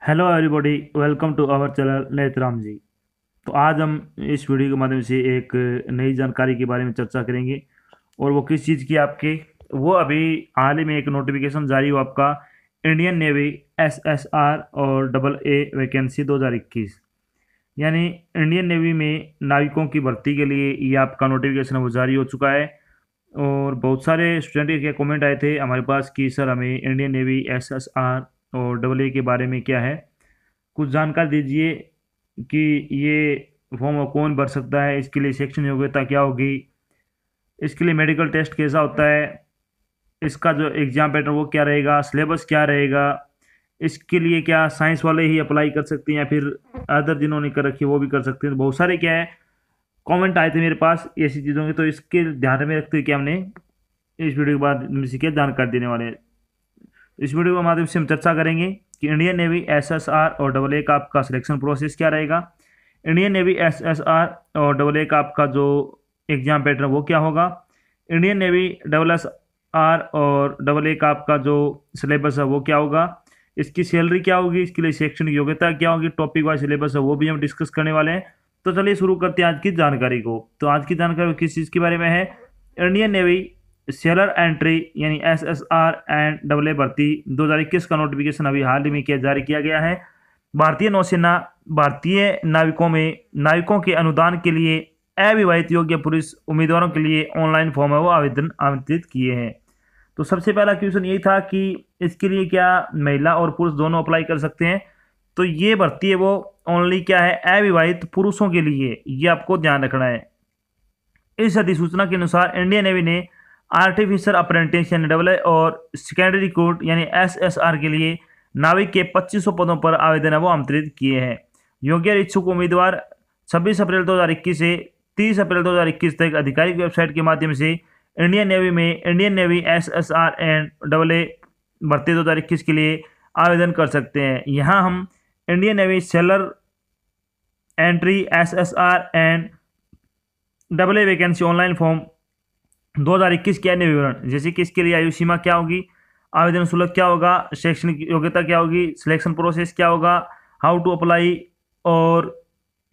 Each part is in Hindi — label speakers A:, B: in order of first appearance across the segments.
A: Hello everybody, welcome to our channel Netram ji. तो आज हम इस वीडियो के माध्यम से एक नई जानकारी के बारे में चर्चा करेंगे। और वो किस चीज़ की आपके वो अभी हाल ही में एक नोटिफिकेशन जारी हुआ आपका इंडियन नेवी एसएसआर और डबल ए वैकेंसी 2021, यानी इंडियन नेवी में नाविकों की भर्ती के लिए ये आपका नोटिफिकेशन वो जारी हो चुका है। और बहुत सारे स्टूडेंट के कमेंट आए थे हमारे पास कि सर हमें इंडियन नेवी एसएसआर और डबल ए के बारे में क्या है, कुछ जानकारी दीजिए कि ये फॉर्म कौन भर सकता है, इसके लिए शैक्षणिक योग्यता क्या होगी, इसके लिए मेडिकल टेस्ट कैसा होता है, इसका जो एग्जाम पैटर्न वो क्या रहेगा, सिलेबस क्या रहेगा, इसके लिए क्या साइंस वाले ही अप्लाई कर सकते हैं या फिर अदर जिन्होंने कर रखी है वो भी कर सकते हैं। तो बहुत सारे क्या है कमेंट आए थे मेरे पास ऐसी चीज़ों के, तो इसके ध्यान में रखते हुए क्या हमने इस वीडियो के बाद से क्या जानकारी देने वाले हैं। इस वीडियो के माध्यम से हम चर्चा करेंगे कि इंडियन नेवी एसएसआर और डबल ए का आपका सिलेक्शन प्रोसेस क्या रहेगा, इंडियन नेवी एसएसआर और डबल ए का आपका जो एग्जाम पैटर्न वो क्या होगा, Indian navy double S R और डबल ए का आपका जो सिलेबस है वो क्या होगा, इसकी सैलरी क्या होगी, इसके लिए शैक्षणिक योग्यता क्या होगी, टॉपिक वाइज सिलेबस है वो भी हम डिस्कस करने वाले हैं। तो चलिए शुरू करते हैं आज की जानकारी को। तो आज की जानकारी किस चीज़ के बारे में है, इंडियन नेवी सेलर एंट्री यानी एसएसआर एंड डबल ए भर्ती 2021 का नोटिफिकेशन अभी हाल ही में जारी किया गया है। भारतीय नौसेना भारतीय नाविकों के अनुदान के लिए अविवाहित योग्य पुरुष उम्मीदवारों के लिए ऑनलाइन फॉर्म है वो आवेदन आमंत्रित किए हैं। तो सबसे पहला क्वेश्चन यही था कि इसके लिए क्या महिला और पुरुष दोनों अप्लाई कर सकते हैं। तो ये भर्ती है वो ओनली क्या है अविवाहित पुरुषों के लिए, ये आपको ध्यान रखना है। इस अधिसूचना के अनुसार इंडियन नेवी ने आर्टिफिशियल अप्रेंटिस यानी डबल ए और सेकेंडरी रिक्रूट यानी एसएसआर के लिए नाविक के 2500 पदों पर आवेदन है वो आमंत्रित किए हैं। योग्य इच्छुक उम्मीदवार 26 अप्रैल 2021 से 30 अप्रैल 2021 तक आधिकारिक वेबसाइट के माध्यम से इंडियन नेवी में Indian navy SSR and double A भर्ती 2021 के लिए आवेदन कर सकते हैं। यहाँ हम Indian navy seller entry SSR and double A vacancy online form 2021 के अन्य विवरण, जैसे कि इसके लिए आयु सीमा क्या होगी, आवेदन शुल्क क्या होगा, शैक्षणिक योग्यता क्या होगी, सिलेक्शन प्रोसेस क्या होगा, हाउ टू अप्लाई, और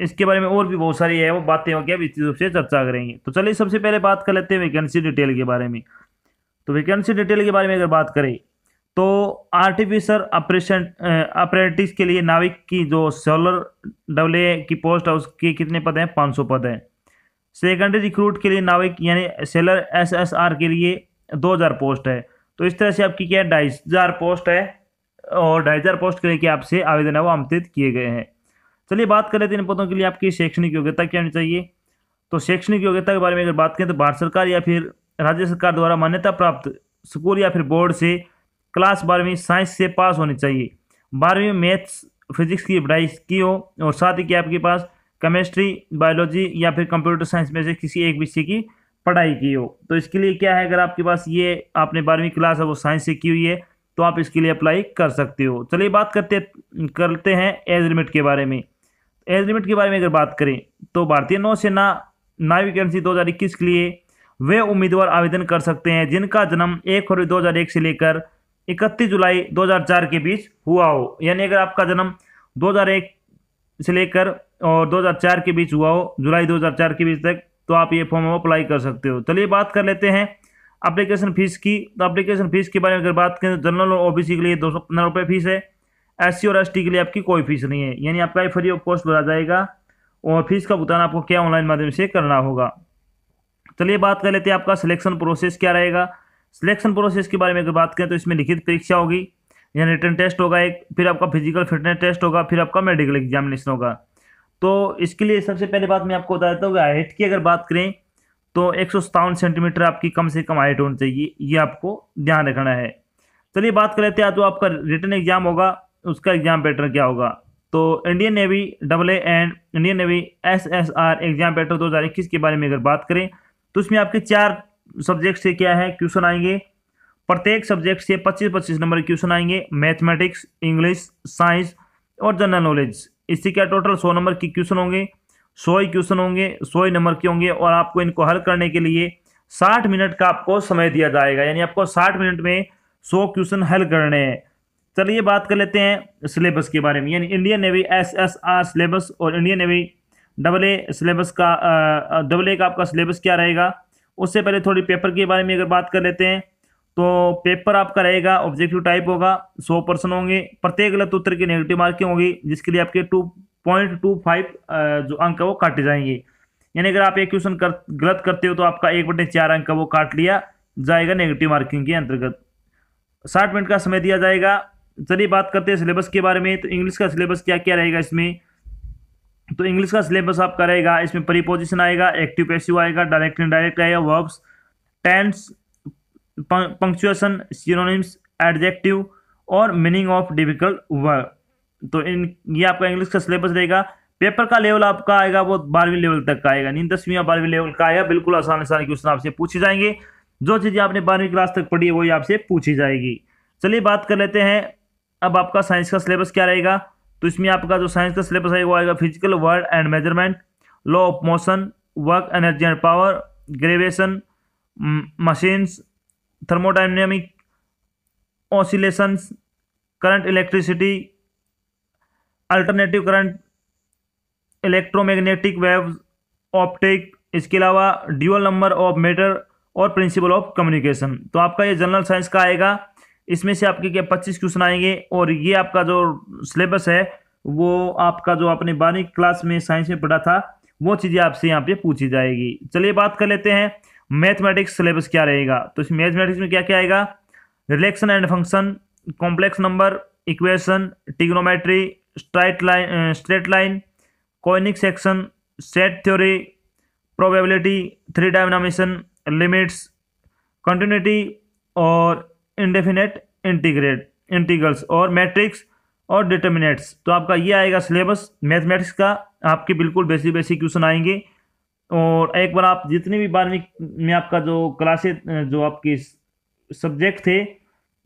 A: इसके बारे में और भी बहुत सारी है वो बातें होगी, अब इस रूप से चर्चा करेंगे। तो चलिए सबसे पहले बात कर लेते हैं वैकेंसी डिटेल के बारे में। तो वैकेंसी डिटेल के बारे में अगर बात करें तो आर्टिफिशियल अप्रेंटिस के लिए नाविक की जो सोलर डबल ए की पोस्ट है उसके कितने पद हैं, 500 पद हैं। सेकेंडरी रिक्रूट के लिए नाविक यानी सेलर एसएसआर के लिए 2000 पोस्ट है। तो इस तरह से आपकी क्या है 2500 पोस्ट है, और 2500 पोस्ट के लिए क्या आपसे आवेदन है वो आमंत्रित किए गए हैं। चलिए बात कर लेते हैं इन पदों के लिए आपकी शैक्षणिक योग्यता क्या होनी चाहिए। तो शैक्षणिक योग्यता के बारे में अगर बात करें तो भारत सरकार या फिर राज्य सरकार द्वारा मान्यता प्राप्त स्कूल या फिर बोर्ड से क्लास 12वीं साइंस से पास होनी चाहिए, 12वीं में मैथ्स फिजिक्स की पढ़ाई की हो, और साथ ही कि आपके पास केमिस्ट्री बायोलॉजी या फिर कंप्यूटर साइंस में से किसी एक विषय की पढ़ाई की हो। तो इसके लिए क्या है, अगर आपके पास ये आपने 12वीं क्लास है वो साइंस से की हुई है तो आप इसके लिए अप्लाई कर सकते हो। चलिए बात करते हैं एज लिमिट के बारे में। एज लिमिट के बारे में अगर बात करें तो भारतीय नौसेना नाविक वैकेंसी 2021 के लिए वे उम्मीदवार आवेदन कर सकते हैं जिनका जन्म 1 फरवरी 2001 से लेकर 31 जुलाई 2004 के बीच हुआ हो। यानी अगर आपका जन्म 2001 से लेकर और 2004 के बीच हुआ हो, जुलाई 2004 के बीच तक, तो आप ये फॉर्म अप्लाई कर सकते हो। चलिए बात कर लेते हैं एप्लीकेशन फीस की। तो एप्लीकेशन फीस के बारे में अगर बात करें तो जनरल और ओबीसी के लिए 215 रुपये फीस है, एससी और एसटी के लिए आपकी कोई फीस नहीं है, यानी आपका फ्री ऑफ कॉस्ट भरा जाएगा और फीस का भुगतान आपको क्या ऑनलाइन माध्यम से करना होगा। चलिए बात कर लेते हैं आपका सिलेक्शन प्रोसेस क्या रहेगा। सिलेक्शन प्रोसेस के बारे में अगर बात करें तो इसमें लिखित परीक्षा होगी यानी रिटन टेस्ट होगा एक, फिर आपका फिजिकल फिटनेस टेस्ट होगा, फिर आपका मेडिकल एग्जामिनेशन होगा। तो इसके लिए सबसे पहले बात मैं आपको बता देता हूँ, हाइट की अगर बात करें तो 157 सेंटीमीटर आपकी कम से कम हाइट होनी चाहिए, ये आपको ध्यान रखना है। चलिए बात कर लेते हैं जो आपका रिटन एग्जाम होगा उसका एग्जाम पैटर्न क्या होगा। तो Indian navy double A and Indian navy SSR exam pattern 2021 के बारे में अगर बात करें तो इसमें आपके 4 सब्जेक्ट से क्या है क्वेश्चन आएंगे, प्रत्येक सब्जेक्ट से 25-25 नंबर के क्वेश्चन आएंगे, मैथमेटिक्स, इंग्लिश, साइंस और जनरल नॉलेज। इससे क्या टोटल 100 नंबर के क्वेश्चन होंगे, 100 ही क्वेश्चन होंगे, 100 ही नंबर के होंगे, और आपको इनको हल करने के लिए 60 मिनट का आपको समय दिया जाएगा, यानी आपको 60 मिनट में 100 क्वेश्चन हल करने हैं। चलिए बात कर लेते हैं सिलेबस के बारे में, यानी इंडियन नेवी SSR सिलेबस और इंडियन नेवी AA सिलेबस का AA का आपका सिलेबस क्या रहेगा। उससे पहले थोड़ी पेपर के बारे में अगर बात कर लेते हैं तो पेपर आपका रहेगा ऑब्जेक्टिव टाइप होगा, 100% होंगे, प्रत्येक गलत उत्तर की नेगेटिव मार्किंग होगी, जिसके लिए आपके 2.25 जो अंक है वो काटे जाएंगे। यानी अगर आप एक क्वेश्चन गलत करते हो तो आपका 1/4 अंक का वो काट लिया जाएगा नेगेटिव मार्किंग के अंतर्गत। 60 मिनट का समय दिया जाएगा। चलिए बात करते हैं सिलेबस के बारे में। तो इंग्लिश का सिलेबस क्या क्या रहेगा इसमें, तो इंग्लिश का सिलेबस आपका रहेगा, इसमें प्रीपोजिशन आएगा, एक्टिव पैसिव आएगा, डायरेक्ट इनडायरेक्ट आएगा, verbs, tense, punctuation, synonyms, adjective और मीनिंग ऑफ डिफिकल्ट वर्ड। तो ये आपका इंग्लिश का सिलेबस रहेगा। पेपर का लेवल आपका आएगा वो 12वीं लेवल तक का आएगा, नहीं 10वीं या 12वीं लेवल का आएगा। बिल्कुल आसान आसान क्वेश्चन आपसे पूछे जाएंगे, जो चीजें आपने 12वीं क्लास तक पढ़ी है वही आपसे पूछी जाएगी। चलिए बात कर लेते हैं अब आपका साइंस का सिलेबस क्या रहेगा। तो इसमें आपका जो साइंस का सिलेबस है वो आएगा physical world and measurement, law of motion, work energy and power, gravitation, machines, thermodynamic, oscillations, current electricity, alternative current, electromagnetic waves, optic, इसके अलावा ड्यूअल नंबर ऑफ मैटर और प्रिंसिपल ऑफ कम्युनिकेशन। तो आपका ये जनरल साइंस का आएगा। इसमें से आपके क्या 25 क्वेश्चन आएंगे और ये आपका जो सिलेबस है वो आपका जो आपने 12वीं क्लास में साइंस में पढ़ा था वो चीज़ें आपसे यहाँ पे पूछी जाएगी। चलिए बात कर लेते हैं मैथमेटिक्स सिलेबस क्या रहेगा। तो इस मैथमेटिक्स में क्या क्या आएगा, relation and function, complex number, equation, trigonometry, straight line, conic section, set theory, probability, 3 dimension, limits, continuity और इंडेफिनेट इंटीग्रल्स और मैट्रिक्स और डिटर्मिनेट्स। तो आपका ये आएगा सिलेबस मैथमेटिक्स का, आपके बिल्कुल बेसिक क्वेश्चन आएंगे। और एक बार आप जितनी भी 12वीं में आपका जो क्लासेस जो आपकी सब्जेक्ट थे,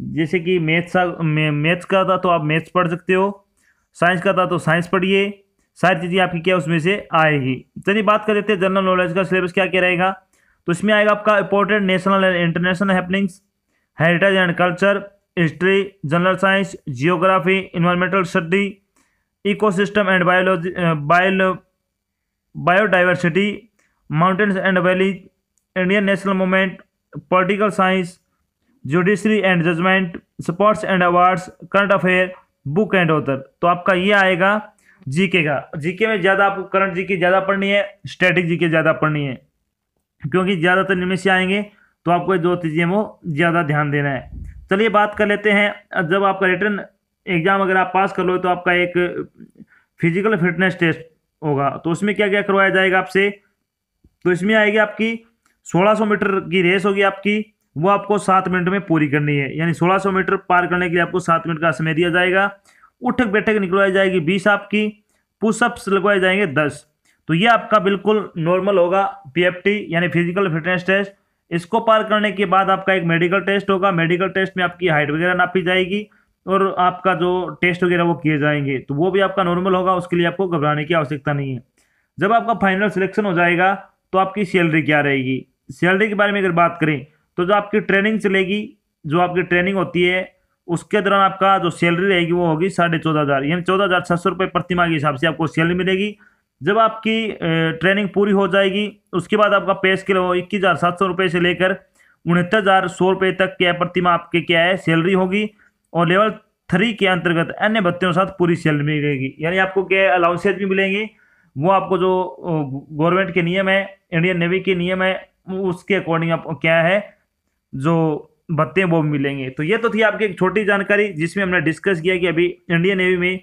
A: जैसे कि मैथ्स का था तो आप मैथ्स पढ़ सकते हो, साइंस का था तो साइंस पढ़िए, सारी चीज़ें आपकी क्या उसमें से आएगी। चलिए बात कर लेते हैं जनरल नॉलेज का सिलेबस क्या क्या रहेगा। तो इसमें आएगा आपका important national and international happenings, heritage and culture, history, general science, geography, environmental study, ecosystem and biodiversity, mountains and valleys, Indian national movement, political science, judiciary and judgement, sports and awards, current affair, book and author. तो आपका ये आएगा जीके का। जीके में ज़्यादा आपको करंट जीके ज़्यादा पढ़नी है, स्टैटिक जीके ज़्यादा पढ़नी है, क्योंकि ज़्यादातर इनमें से आएंगे तो आपको दो चीज़ें वो ज़्यादा ध्यान देना है। चलिए बात कर लेते हैं, जब आपका रिटर्न एग्जाम अगर आप पास कर लो तो आपका एक फिजिकल फिटनेस टेस्ट होगा। तो उसमें क्या क्या करवाया जाएगा आपसे, तो इसमें आएगी आपकी 1600 मीटर की रेस होगी आपकी, वो आपको 7 मिनट में पूरी करनी है। यानी 1600 मीटर पार करने के लिए आपको 7 मिनट का समय दिया जाएगा। उठक बैठक निकलवाई जाएगी 20 आपकी, पुशअप्स लगवाए जाएंगे 10। तो ये आपका बिल्कुल नॉर्मल होगा PFT यानी फिजिकल फिटनेस टेस्ट। इसको पार करने के बाद आपका एक मेडिकल टेस्ट होगा। मेडिकल टेस्ट में आपकी हाइट वगैरह नापी जाएगी और आपका जो टेस्ट वगैरह वो किए जाएंगे, तो वो भी आपका नॉर्मल होगा, उसके लिए आपको घबराने की आवश्यकता नहीं है। जब आपका फाइनल सिलेक्शन हो जाएगा तो आपकी सैलरी क्या रहेगी। सैलरी के बारे में अगर बात करें तो जो आपकी ट्रेनिंग चलेगी, जो आपकी ट्रेनिंग होती है उसके दौरान आपका जो सैलरी रहेगी वो होगी 14,500 यानी 14,600 रुपये प्रतिमाह के हिसाब से आपको सैलरी मिलेगी। जब आपकी ट्रेनिंग पूरी हो जाएगी उसके बाद आपका पे स्केल 21,700 रुपये से लेकर 69,100 रुपये तक क्या प्रतिमाह आपके क्या है सैलरी होगी। और लेवल 3 के अंतर्गत अन्य भत्तों के साथ पूरी सैलरी मिलेगी, यानी आपको क्या अलाउंसेज भी मिलेंगे, वो आपको जो गवर्नमेंट के नियम है, इंडियन नेवी के नियम है, उसके अकॉर्डिंग आपको क्या है जो भत्ते वो मिलेंगे। तो ये तो थी आपकी एक छोटी जानकारी जिसमें हमने डिस्कस किया कि अभी इंडियन नेवी में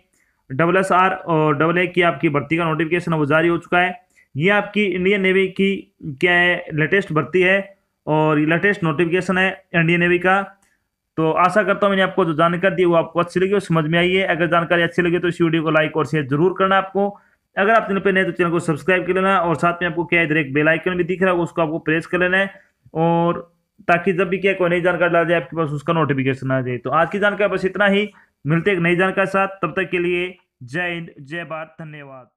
A: SSR और AA की आपकी भर्ती का नोटिफिकेशन वो जारी हो चुका है। ये आपकी इंडियन नेवी की क्या है लेटेस्ट भर्ती है और लेटेस्ट नोटिफिकेशन है इंडियन नेवी का। तो आशा करता हूँ मैंने आपको जो जानकारी दी वो आपको अच्छी लगी और समझ में आई है। अगर जानकारी अच्छी लगी तो इस वीडियो को लाइक और शेयर जरूर करना आपको। अगर आप चैनल पर नए तो चैनल को सब्सक्राइब कर लेना और साथ में आपको क्या इधर एक बेल आइकन भी दिख रहा है उसको आपको प्रेस कर लेना है, और ताकि जब भी क्या कोई नई जानकारी डाल जाए आपके पास उसका नोटिफिकेशन आ जाए। तो आज की जानकारी बस इतना ही, मिलते एक नई जानकारी के साथ, तब तक के लिए जय हिंद, जय भारत, धन्यवाद।